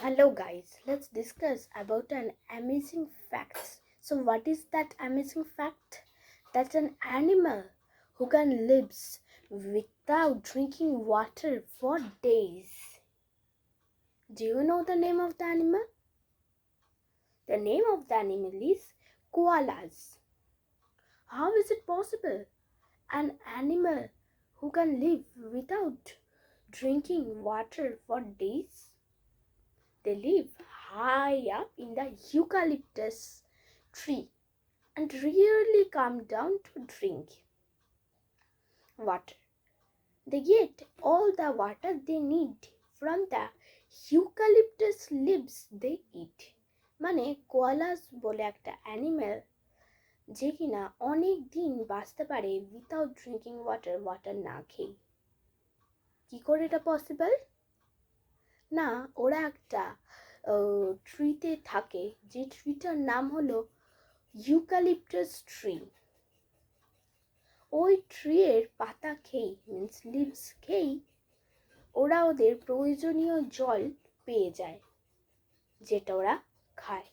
Hello guys, let's discuss about an amazing fact. So what is that amazing fact? That's an animal who can live without drinking water for days. Do you know the name of the animal? The name of the animal is koalas. How is it possible? An animal who can live without drinking water for days? They live high up in the eucalyptus tree and rarely come down to drink water. They get all the water they need from the eucalyptus leaves they eat. মানে koalas বলে একটা animal যে কিনা অনেক দিন বাঁচতে পারে without drinking water না খেয়ে। কি করে এটা পসিবল? না, ওরা একটা ট্রিতে থাকে, যে ট্রিটার নাম হলো ইউক্যালিপটাস ট্রি। ওই ট্রিয়ের পাতা খেয়েই মিন্স লিভস খেয়েই ওরা ওদের প্রয়োজনীয় জল পেয়ে যায়, যেটা ওরা খায়।